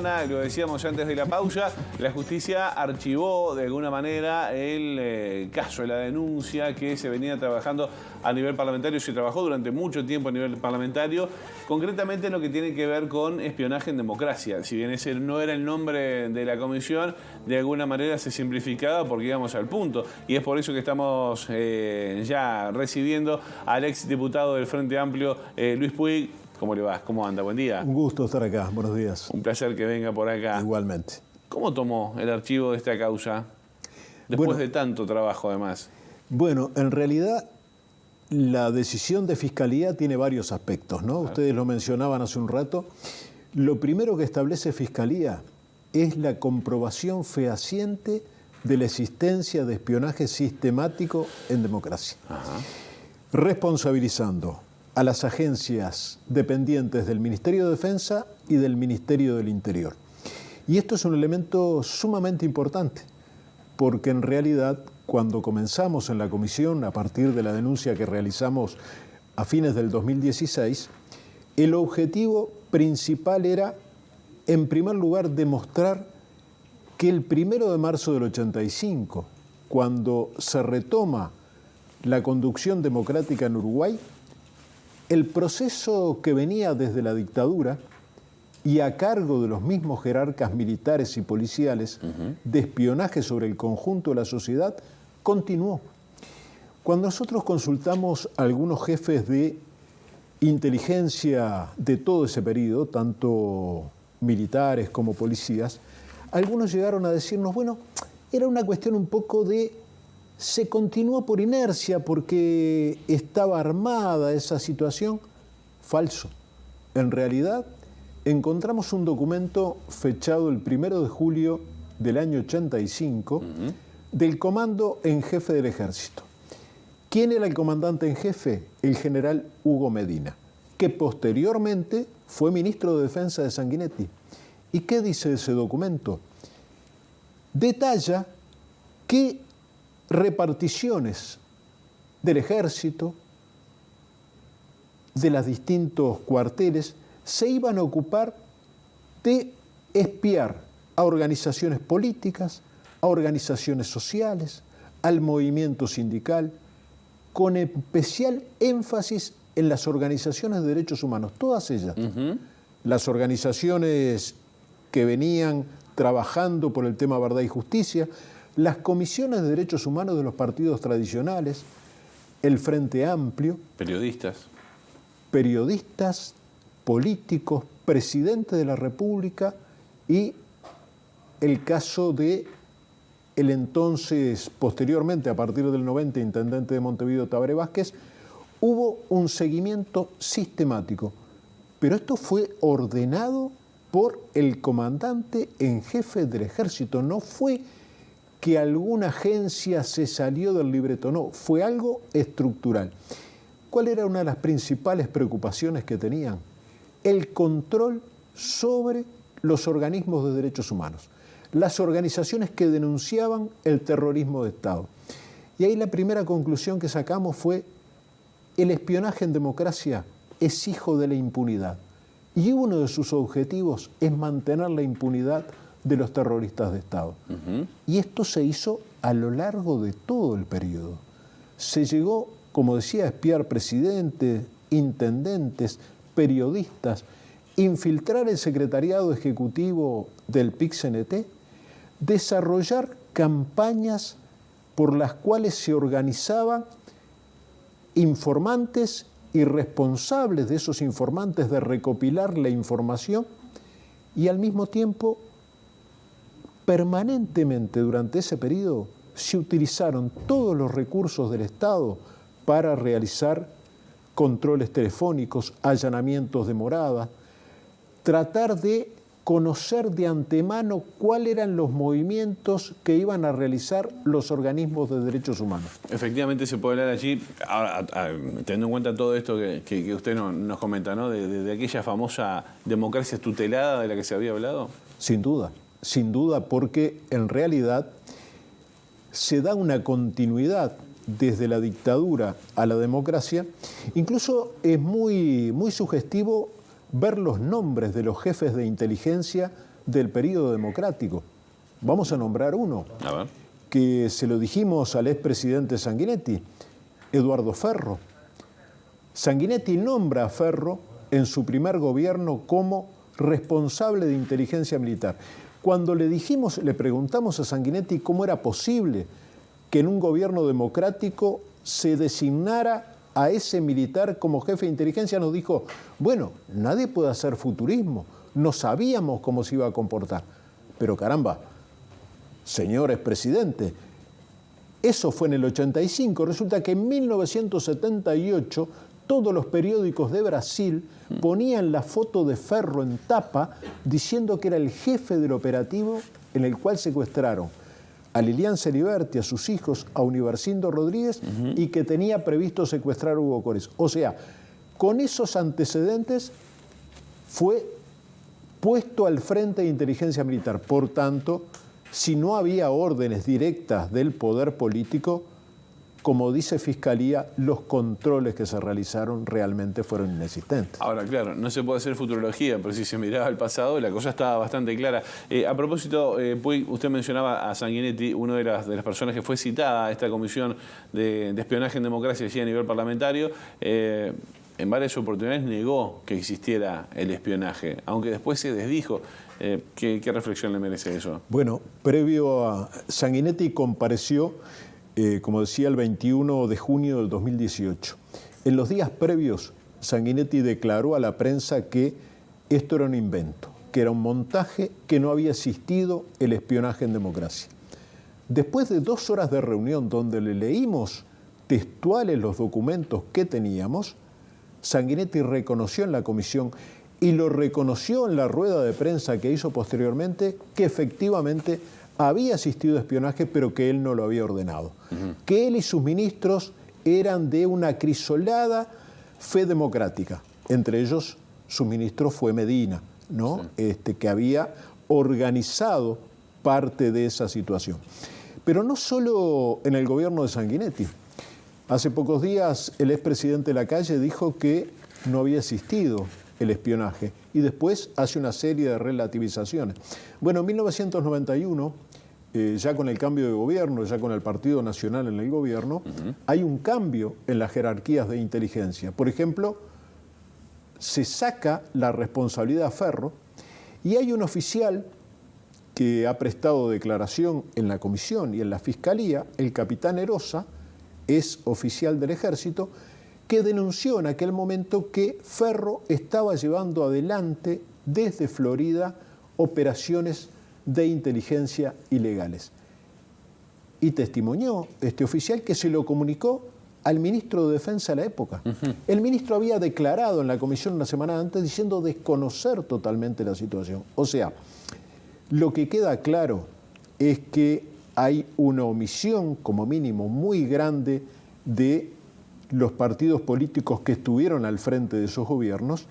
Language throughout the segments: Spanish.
semana, lo decíamos antes de la pausa, la justicia archivó de alguna manera el caso de la denuncia que se venía trabajando a nivel parlamentario. Se trabajó durante mucho tiempo a nivel parlamentario, concretamente en lo que tiene que ver con espionaje en democracia. Si bien ese no era el nombre de la comisión, de alguna manera se simplificaba porque íbamos al punto. Y es por eso que estamos ya recibiendo al ex diputado del Frente Amplio, Luis Puig. ¿Cómo le va? ¿Cómo anda? Buen día. Un gusto estar acá. Buenos días. Un placer que venga por acá. Igualmente. ¿Cómo tomó el archivo de esta causa? Después de tanto trabajo, además. Bueno, en realidad la decisión de Fiscalía tiene varios aspectos, ¿no? Claro. Ustedes lo mencionaban hace un rato. Lo primero que establece Fiscalía es la comprobación fehaciente de la existencia de espionaje sistemático en democracia. Ajá. Responsabilizando a las agencias dependientes del Ministerio de Defensa y del Ministerio del Interior. Y esto es un elemento sumamente importante, porque en realidad cuando comenzamos en la comisión, a partir de la denuncia que realizamos a fines del 2016, el objetivo principal era, en primer lugar, demostrar que el 1 de marzo del 85, cuando se retoma la conducción democrática en Uruguay, el proceso que venía desde la dictadura y a cargo de los mismos jerarcas militares y policiales de espionaje sobre el conjunto de la sociedad continuó. Cuando nosotros consultamos a algunos jefes de inteligencia de todo ese periodo, tanto militares como policías, algunos llegaron a decirnos, bueno, era una cuestión un poco de se continuó por inercia porque estaba armada esa situación. Falso. En realidad, encontramos un documento fechado el 1 de julio del año 85 del comando en jefe del ejército. ¿Quién era el comandante en jefe? El general Hugo Medina, que posteriormente fue ministro de Defensa de Sanguinetti. ¿Y qué dice ese documento? Detalla que reparticiones del ejército, de los distintos cuarteles, se iban a ocupar de espiar a organizaciones políticas, a organizaciones sociales, al movimiento sindical, con especial énfasis en las organizaciones de derechos humanos, todas ellas. Las organizaciones que venían trabajando por el tema verdad y justicia, las comisiones de derechos humanos de los partidos tradicionales, el Frente Amplio, periodistas, políticos, presidente de la República y el caso de el entonces, posteriormente, a partir del 90, intendente de Montevideo, Tabaré Vázquez. Hubo un seguimiento sistemático, pero esto fue ordenado por el comandante en jefe del ejército, no fue que alguna agencia se salió del libreto, no, fue algo estructural. ¿Cuál era una de las principales preocupaciones que tenían? El control sobre los organismos de derechos humanos, las organizaciones que denunciaban el terrorismo de Estado. Y ahí la primera conclusión que sacamos fue: el espionaje en democracia es hijo de la impunidad. Y uno de sus objetivos es mantener la impunidad de los terroristas de Estado. Y esto se hizo a lo largo de todo el periodo. Se llegó, como decía, a espiar presidentes, intendentes, periodistas, infiltrar el secretariado ejecutivo del PIC-CNT, desarrollar campañas por las cuales se organizaban informantes y responsables de esos informantes de recopilar la información, y al mismo tiempo permanentemente durante ese periodo se utilizaron todos los recursos del Estado para realizar controles telefónicos, allanamientos de morada, tratar de conocer de antemano cuáles eran los movimientos que iban a realizar los organismos de derechos humanos. Efectivamente se puede hablar allí, ahora, teniendo en cuenta todo esto que usted nos comenta, ¿no? De aquella famosa democracia tutelada de la que se había hablado. Sin duda, porque en realidad se da una continuidad desde la dictadura a la democracia. Incluso es muy sugestivo ver los nombres de los jefes de inteligencia del periodo democrático. Vamos a nombrar uno, A ver. que se lo dijimos al expresidente Sanguinetti, Eduardo Ferro. Sanguinetti nombra a Ferro en su primer gobierno como responsable de inteligencia militar. Cuando le preguntamos a Sanguinetti cómo era posible que en un gobierno democrático se designara a ese militar como jefe de inteligencia, nos dijo, bueno, nadie puede hacer futurismo, no sabíamos cómo se iba a comportar. Pero caramba, señor expresidente, eso fue en el 85, resulta que en 1978 todos los periódicos de Brasil ponían la foto de Ferro en tapa diciendo que era el jefe del operativo en el cual secuestraron a Lilian Celiberti, a sus hijos, a Universindo Rodríguez y que tenía previsto secuestrar a Hugo Cores. O sea, con esos antecedentes fue puesto al frente de inteligencia militar. Por tanto, si no había órdenes directas del poder político, como dice Fiscalía, los controles que se realizaron realmente fueron inexistentes. Ahora, claro, no se puede hacer futurología, pero si se miraba al pasado, la cosa estaba bastante clara. A propósito, Puig, usted mencionaba a Sanguinetti, una de las personas que fue citada a esta comisión de espionaje en democracia allí a nivel parlamentario. En varias oportunidades negó que existiera el espionaje, aunque después se desdijo. ¿Qué reflexión le merece eso? Bueno, previo a Sanguinetti compareció, como decía, el 21 de junio del 2018. En los días previos, Sanguinetti declaró a la prensa que esto era un invento, que era un montaje, que no había existido el espionaje en democracia. Después de 2 horas de reunión donde le leímos textuales los documentos que teníamos, Sanguinetti reconoció en la comisión y lo reconoció en la rueda de prensa que hizo posteriormente que efectivamente había existido espionaje, pero que él no lo había ordenado. Que él y sus ministros eran de una acrisolada fe democrática. Entre ellos, su ministro fue Medina, ¿no? Que había organizado parte de esa situación. Pero no solo en el gobierno de Sanguinetti. Hace pocos días el expresidente Lacalle dijo que no había existido el espionaje y después hace una serie de relativizaciones. Bueno, en 1991, ya con el cambio de gobierno, ya con el Partido Nacional en el gobierno, hay un cambio en las jerarquías de inteligencia. Por ejemplo, se saca la responsabilidad a Ferro y hay un oficial que ha prestado declaración en la comisión y en la fiscalía, el capitán Erosa, es oficial del ejército, que denunció en aquel momento que Ferro estaba llevando adelante desde Florida operaciones de inteligencia ilegales. Y testimonió este oficial que se lo comunicó al ministro de Defensa de la época. El ministro había declarado en la comisión una semana antes diciendo desconocer totalmente la situación. O sea, lo que queda claro es que hay una omisión, como mínimo, muy grande de los partidos políticos que estuvieron al frente de esos gobiernos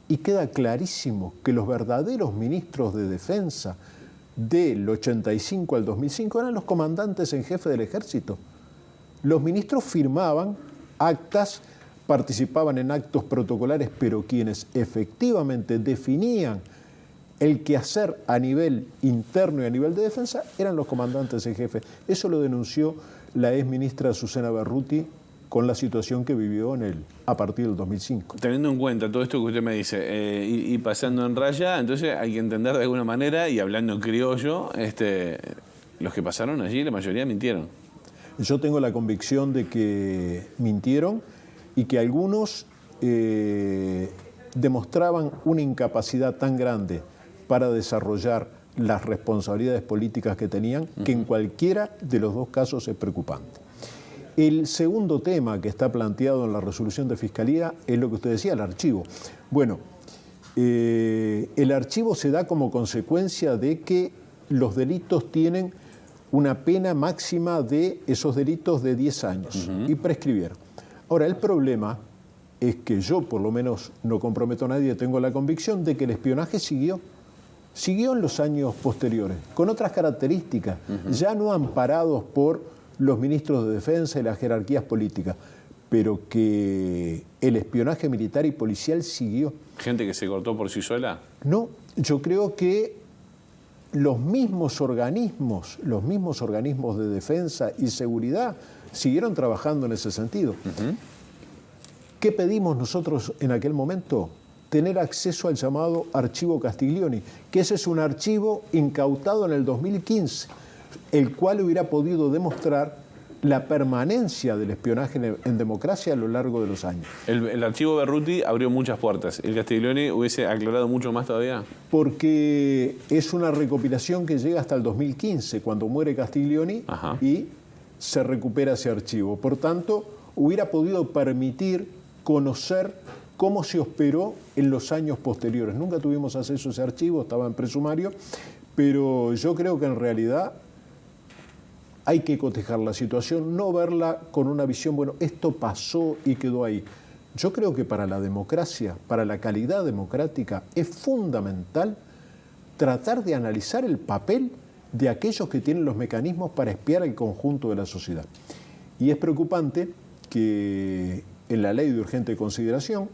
y queda clarísimo que los verdaderos ministros de defensa del 85 al 2005 eran los comandantes en jefe del ejército. Los ministros firmaban actas, participaban en actos protocolares, pero quienes efectivamente definían el quehacer a nivel interno y a nivel de defensa eran los comandantes en jefe. Eso lo denunció la exministra Susana Berruti con la situación que vivió a partir del 2005. Teniendo en cuenta todo esto que usted me dice y pasando en raya, entonces hay que entender de alguna manera, y hablando en criollo, los que pasaron allí, la mayoría mintieron. Yo tengo la convicción de que mintieron y que algunos demostraban una incapacidad tan grande para desarrollar las responsabilidades políticas que tenían, que en cualquiera de los dos casos es preocupante. El segundo tema que está planteado en la resolución de Fiscalía es lo que usted decía, el archivo. Bueno, el archivo se da como consecuencia de que los delitos tienen una pena máxima de esos delitos de 10 años y prescribieron. Ahora, el problema es que yo, por lo menos, no comprometo a nadie, tengo la convicción de que el espionaje siguió en los años posteriores, con otras características, ya no amparados por los ministros de defensa y las jerarquías políticas, pero que el espionaje militar y policial siguió. ¿Gente que se cortó por sí sola? No, yo creo que los mismos organismos de defensa y seguridad siguieron trabajando en ese sentido. ¿Qué pedimos nosotros en aquel momento? Tener acceso al llamado archivo Castiglioni, que ese es un archivo incautado en el 2015, el cual hubiera podido demostrar la permanencia del espionaje en democracia a lo largo de los años. El archivo Berruti abrió muchas puertas. ¿El Castiglioni hubiese aclarado mucho más todavía? Porque es una recopilación que llega hasta el 2015, cuando muere Castiglioni. Ajá. Y se recupera ese archivo. Por tanto, hubiera podido permitir conocer cómo se operó en los años posteriores. Nunca tuvimos acceso a ese archivo, estaba en presumario, pero yo creo que en realidad hay que cotejar la situación, no verla con una visión, bueno, esto pasó y quedó ahí. Yo creo que para la democracia, para la calidad democrática, es fundamental tratar de analizar el papel de aquellos que tienen los mecanismos para espiar el conjunto de la sociedad. Y es preocupante que en la ley de urgente consideración,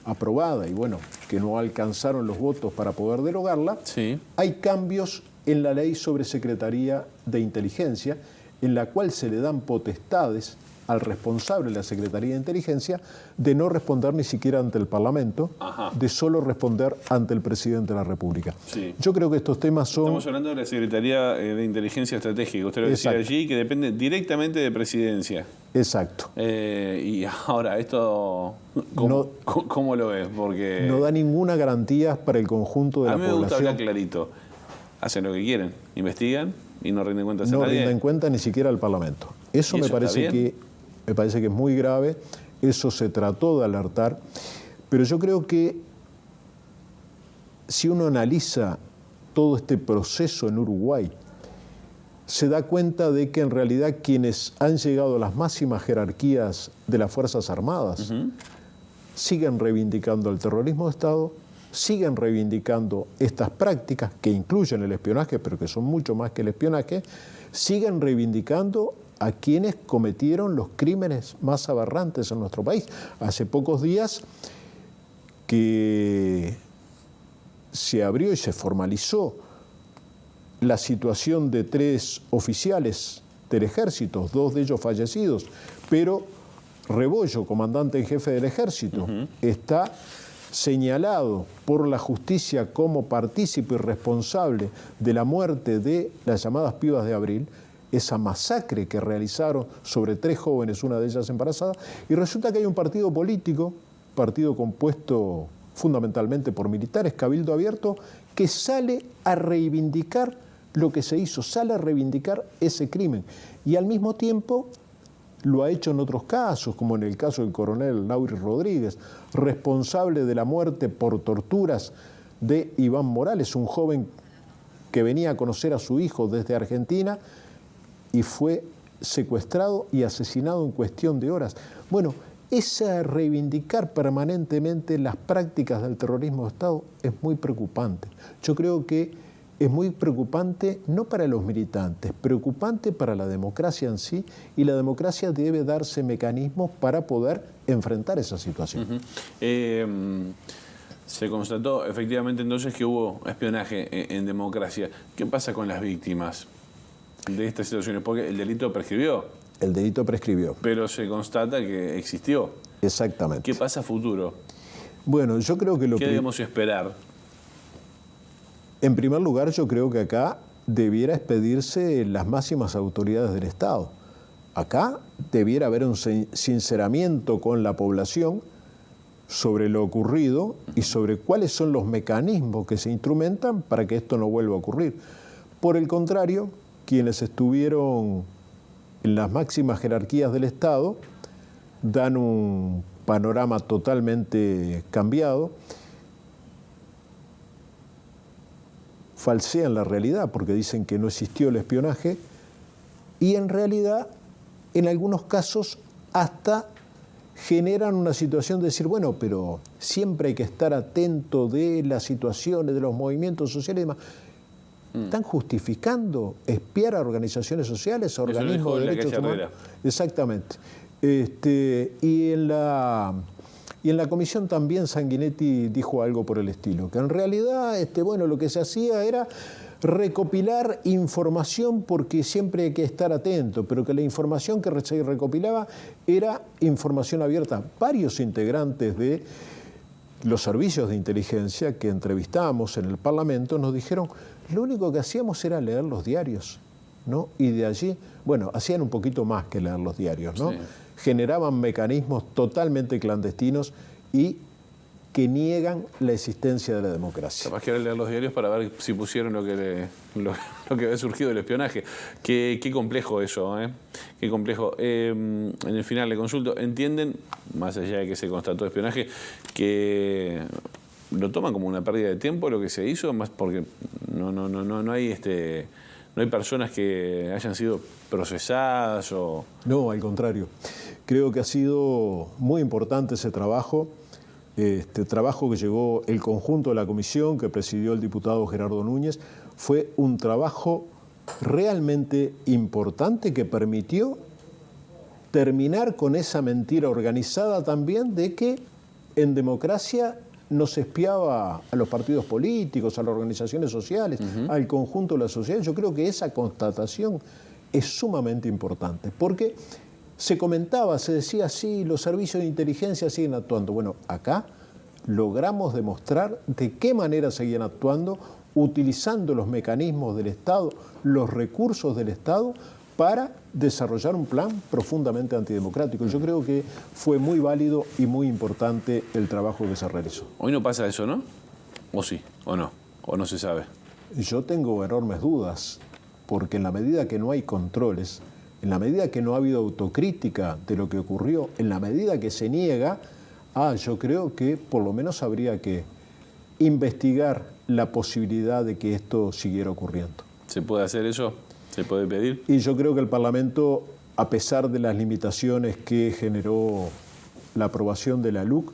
aprobada y bueno, que no alcanzaron los votos para poder derogarla, sí, hay cambios en la ley sobre Secretaría de Inteligencia, en la cual se le dan potestades al responsable de la Secretaría de Inteligencia de no responder ni siquiera ante el Parlamento, ajá, de solo responder ante el Presidente de la República. Sí. Yo creo que estos temas son... Estamos hablando de la Secretaría de Inteligencia Estratégica, usted lo decía allí, que depende directamente de Presidencia. Exacto. Y ahora, esto, ¿cómo lo ves? Porque no da ninguna garantía para el conjunto de la población. A mí me gusta hablar clarito. Hacen lo que quieren, investigan y no rinden cuentas a nadie. No rinden cuenta ni siquiera al Parlamento. Eso me parece que es muy grave, eso se trató de alertar, pero yo creo que si uno analiza todo este proceso en Uruguay, se da cuenta de que en realidad quienes han llegado a las máximas jerarquías de las Fuerzas Armadas siguen reivindicando el terrorismo de Estado, siguen reivindicando estas prácticas que incluyen el espionaje, pero que son mucho más que el espionaje, siguen reivindicando a quienes cometieron los crímenes más aberrantes en nuestro país. Hace pocos días que se abrió y se formalizó la situación de 3 oficiales del ejército, 2 de ellos fallecidos, pero Rebollo, comandante en jefe del ejército, está señalado por la justicia como partícipe y responsable de la muerte de las llamadas pibas de Abril, esa masacre que realizaron sobre 3 jóvenes, una de ellas embarazada, y resulta que hay un partido político, partido compuesto fundamentalmente por militares, Cabildo Abierto, que sale a reivindicar lo que se hizo, sale a reivindicar ese crimen, y al mismo tiempo lo ha hecho en otros casos, como en el caso del coronel Nauri Rodríguez, responsable de la muerte por torturas de Iván Morales, un joven que venía a conocer a su hijo desde Argentina y fue secuestrado y asesinado en cuestión de horas. Bueno, esa reivindicar permanentemente las prácticas del terrorismo de Estado es muy preocupante. Yo creo que es muy preocupante no para los militantes, preocupante para la democracia en sí, y la democracia debe darse mecanismos para poder enfrentar esa situación. Se constató efectivamente entonces que hubo espionaje en democracia. ¿Qué pasa con las víctimas de estas situaciones? Porque el delito prescribió. El delito prescribió. Pero se constata que existió. Exactamente. ¿Qué pasa a futuro? Bueno, yo creo que ¿Qué debemos esperar? En primer lugar, yo creo que acá debiera expedirse las máximas autoridades del Estado. Acá debiera haber un sinceramiento con la población sobre lo ocurrido y sobre cuáles son los mecanismos que se instrumentan para que esto no vuelva a ocurrir. Por el contrario, quienes estuvieron en las máximas jerarquías del Estado dan un panorama totalmente cambiado, falsean la realidad porque dicen que no existió el espionaje y en realidad, en algunos casos, hasta generan una situación de decir, bueno, pero siempre hay que estar atento de las situaciones, de los movimientos sociales y demás. ¿Están justificando espiar a organizaciones sociales, a organismos de derechos humanos? Exactamente. Y en la comisión también Sanguinetti dijo algo por el estilo, que en realidad bueno, lo que se hacía era recopilar información porque siempre hay que estar atento, pero que la información que se recopilaba era información abierta. Varios integrantes de los servicios de inteligencia que entrevistamos en el Parlamento nos dijeron lo único que hacíamos era leer los diarios, ¿no? Y de allí, bueno, hacían un poquito más que leer los diarios, ¿no? Sí. Generaban mecanismos totalmente clandestinos y que niegan la existencia de la democracia. Capaz que era leer los diarios para ver si pusieron lo que había surgido del espionaje. Qué complejo eso, ¿eh? Qué complejo. En el final le consulto, ¿entienden, más allá de que se constató espionaje, que lo toman como una pérdida de tiempo lo que se hizo? Más porque no hay personas que hayan sido procesadas o... No, al contrario. Creo que ha sido muy importante ese trabajo. Este trabajo que llegó el conjunto de la comisión que presidió el diputado Gerardo Núñez fue un trabajo realmente importante que permitió terminar con esa mentira organizada también de que en democracia no se espiaba a los partidos políticos, a las organizaciones sociales, al conjunto de la sociedad. Yo creo que esa constatación es sumamente importante porque se comentaba, se decía, sí, los servicios de inteligencia siguen actuando. Bueno, acá logramos demostrar de qué manera seguían actuando, utilizando los mecanismos del Estado, los recursos del Estado, para desarrollar un plan profundamente antidemocrático. Yo creo que fue muy válido y muy importante el trabajo que se realizó. Hoy no pasa eso, ¿no? ¿O sí? ¿O no? ¿O no se sabe? Yo tengo enormes dudas, porque en la medida que no hay controles, en la medida que no ha habido autocrítica de lo que ocurrió, en la medida que se niega, yo creo que por lo menos habría que investigar la posibilidad de que esto siguiera ocurriendo. ¿Se puede hacer eso? ¿Se puede pedir? Y yo creo que el Parlamento, a pesar de las limitaciones que generó la aprobación de la LUC,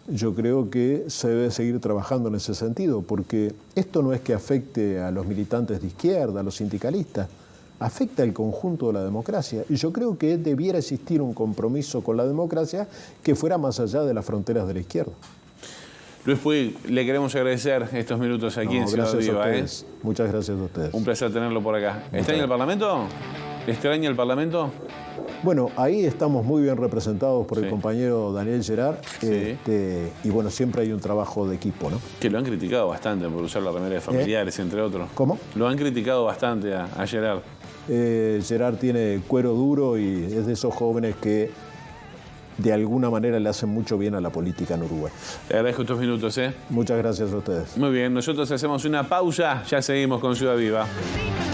yo creo que se debe seguir trabajando en ese sentido, porque esto no es que afecte a los militantes de izquierda, a los sindicalistas, afecta al conjunto de la democracia. Y yo creo que debiera existir un compromiso con la democracia que fuera más allá de las fronteras de la izquierda. Luis Puig, le queremos agradecer estos minutos aquí en Ciudad Viva. Muchas gracias a ustedes. Un placer tenerlo por acá. ¿Extraña el Parlamento? ¿Extraña el Parlamento? Bueno, ahí estamos muy bien representados por el compañero Daniel Gerard. Sí. Y bueno, siempre hay un trabajo de equipo, ¿no? Que lo han criticado bastante por usar la remera de familiares, entre otros. ¿Cómo? Lo han criticado bastante a Gerard. Gerard tiene cuero duro y es de esos jóvenes que de alguna manera le hacen mucho bien a la política en Uruguay. Le agradezco estos minutos, ¿eh? Muchas gracias a ustedes. Muy bien, nosotros hacemos una pausa, ya seguimos con Ciudad Viva.